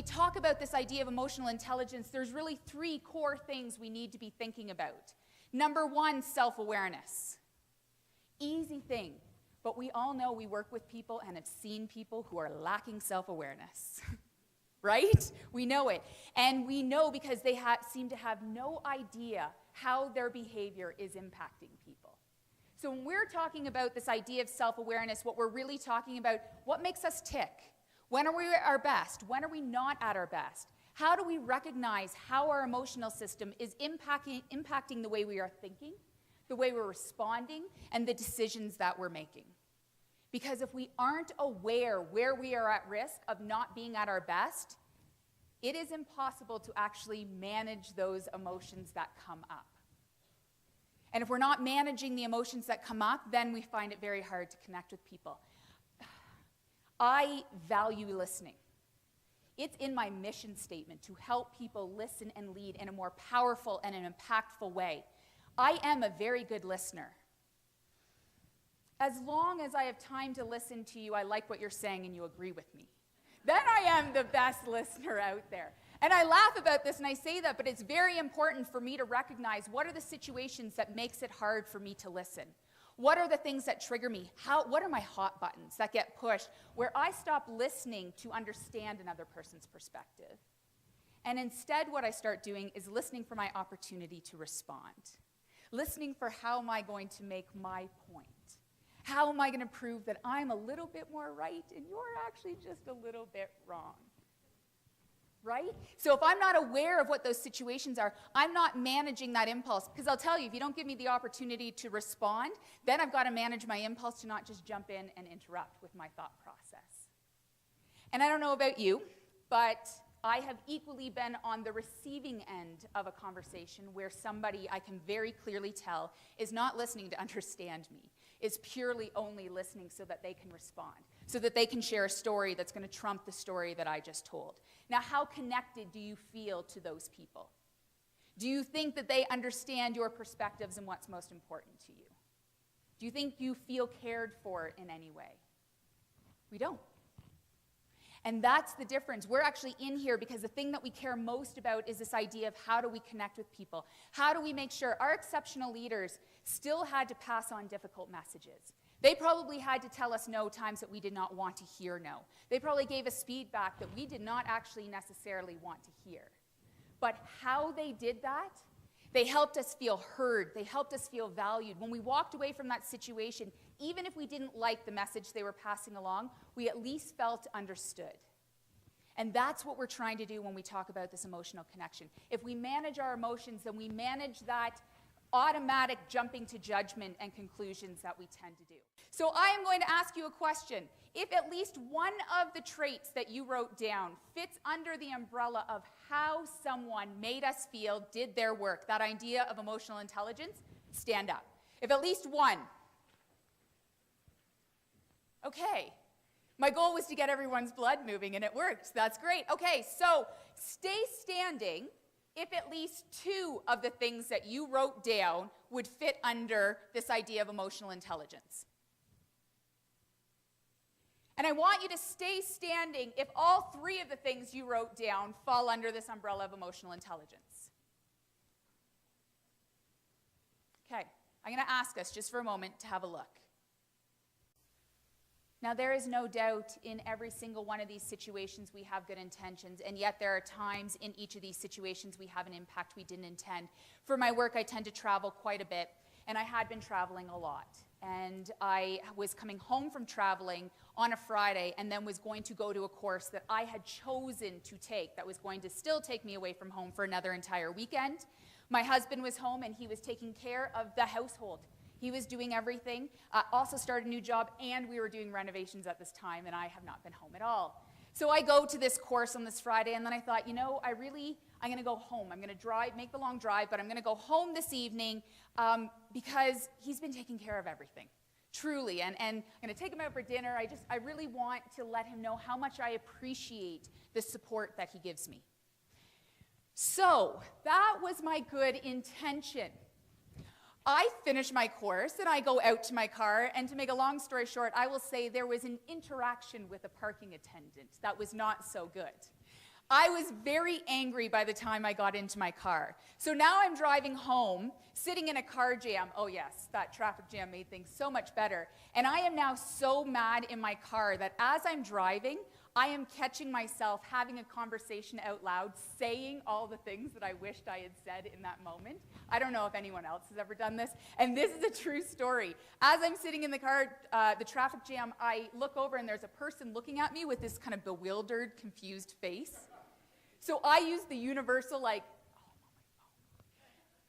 talk about this idea of emotional intelligence, there's really 3 core things we need to be thinking about. Number 1, self-awareness. Easy thing, but we all know we work with people and have seen people who are lacking self-awareness. Right? We know it. And we know because they seem to have no idea how their behavior is impacting people. So when we're talking about this idea of self-awareness, what we're really talking about, what makes us tick? When are we at our best? When are we not at our best? How do we recognize how our emotional system is impacting the way we are thinking, the way we're responding, and the decisions that we're making? Because if we aren't aware where we are at risk of not being at our best, it is impossible to actually manage those emotions that come up. And if we're not managing the emotions that come up, then we find it very hard to connect with people. I value listening. It's in my mission statement to help people listen and lead in a more powerful and an impactful way. I am a very good listener. As long as I have time to listen to you, I like what you're saying and you agree with me. Then I am the best listener out there. And I laugh about this and I say that, but it's very important for me to recognize what are the situations that makes it hard for me to listen. What are the things that trigger me? What are my hot buttons that get pushed where I stop listening to understand another person's perspective? And instead what I start doing is listening for my opportunity to respond. Listening for how am I going to make my point? How am I going to prove that I'm a little bit more right and you're actually just a little bit wrong? Right? So if I'm not aware of what those situations are, I'm not managing that impulse. Because I'll tell you, if you don't give me the opportunity to respond, then I've got to manage my impulse to not just jump in and interrupt with my thought process. And I don't know about you, but I have equally been on the receiving end of a conversation where somebody I can very clearly tell is not listening to understand me, is purely only listening so that they can respond, so that they can share a story that's going to trump the story that I just told. Now, how connected do you feel to those people? Do you think that they understand your perspectives and what's most important to you? Do you think you feel cared for in any way? We don't. And that's the difference. We're actually in here because the thing that we care most about is this idea of how do we connect with people? How do we make sure our exceptional leaders still had to pass on difficult messages? They probably had to tell us no times that we did not want to hear no. They probably gave us feedback that we did not actually necessarily want to hear. But how they did that, they helped us feel heard. They helped us feel valued. When we walked away from that situation, even if we didn't like the message they were passing along, we at least felt understood. And that's what we're trying to do when we talk about this emotional connection. If we manage our emotions, then we manage that automatic jumping to judgment and conclusions that we tend to do. So I am going to ask you a question. If at least one of the traits that you wrote down fits under the umbrella of how someone made us feel, did their work, that idea of emotional intelligence, stand up. If at least one. Okay. My goal was to get everyone's blood moving, and it worked. That's great. Okay, so stay standing if at least 2 of the things that you wrote down would fit under this idea of emotional intelligence. And I want you to stay standing if all 3 of the things you wrote down fall under this umbrella of emotional intelligence. Okay, I'm going to ask us just for a moment to have a look. Now, there is no doubt in every single one of these situations we have good intentions, and yet there are times in each of these situations we have an impact we didn't intend. For my work, I tend to travel quite a bit, and I had been traveling a lot. And I was coming home from traveling on a Friday and then was going to go to a course that I had chosen to take that was going to still take me away from home for another entire weekend. My husband was home, and he was taking care of the household. He was doing everything, also started a new job, and we were doing renovations at this time, and I have not been home at all. So I go to this course on this Friday, and then I thought, you know, I'm going to go home. I'm going to drive, make the long drive, but I'm going to go home this evening because he's been taking care of everything, truly. And I'm going to take him out for dinner. I really want to let him know how much I appreciate the support that he gives me. So that was my good intention. I finish my course and I go out to my car, and to make a long story short, I will say there was an interaction with a parking attendant that was not so good. I was very angry by the time I got into my car. So now I'm driving home, sitting in a car jam. Oh yes, that traffic jam made things so much better. And I am now so mad in my car that as I'm driving, I am catching myself having a conversation out loud, saying all the things that I wished I had said in that moment. I don't know if anyone else has ever done this, and this is a true story. As I'm sitting in the car, the traffic jam, I look over and there's a person looking at me with this kind of bewildered, confused face. So I use the universal, like,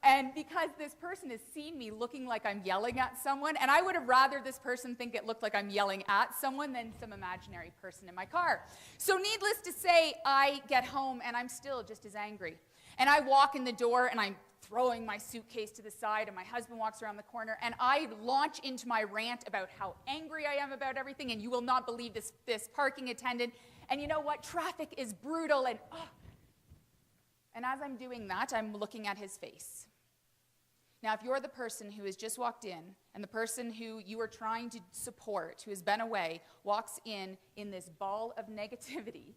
and because this person has seen me looking like I'm yelling at someone, and I would have rather this person think it looked like I'm yelling at someone than some imaginary person in my car. So needless to say, I get home and I'm still just as angry. And I walk in the door and I'm throwing my suitcase to the side, and my husband walks around the corner, and I launch into my rant about how angry I am about everything, and you will not believe this parking attendant. And you know what? Traffic is brutal, and And as I'm doing that, I'm looking at his face. Now, if you're the person who has just walked in, and the person who you are trying to support, who has been away, walks in this ball of negativity,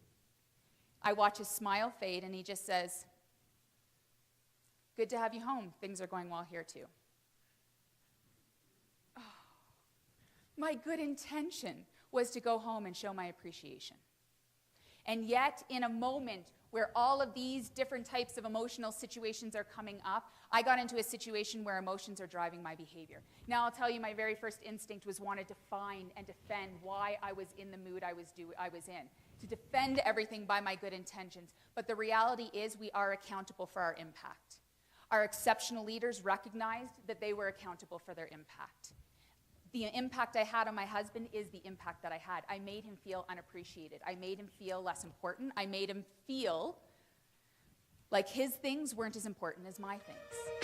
I watch his smile fade, and he just says, "Good to have you home. Things are going well here, too." Oh, my good intention was to go home and show my appreciation. And yet, in a moment where all of these different types of emotional situations are coming up, I got into a situation where emotions are driving my behavior. Now, I'll tell you, my very first instinct was wanted to find and defend why I was in the mood I was in, to defend everything by my good intentions. But the reality is we are accountable for our impact. Our exceptional leaders recognized that they were accountable for their impact. The impact I had on my husband is the impact that I had. I made him feel unappreciated. I made him feel less important. I made him feel like his things weren't as important as my things.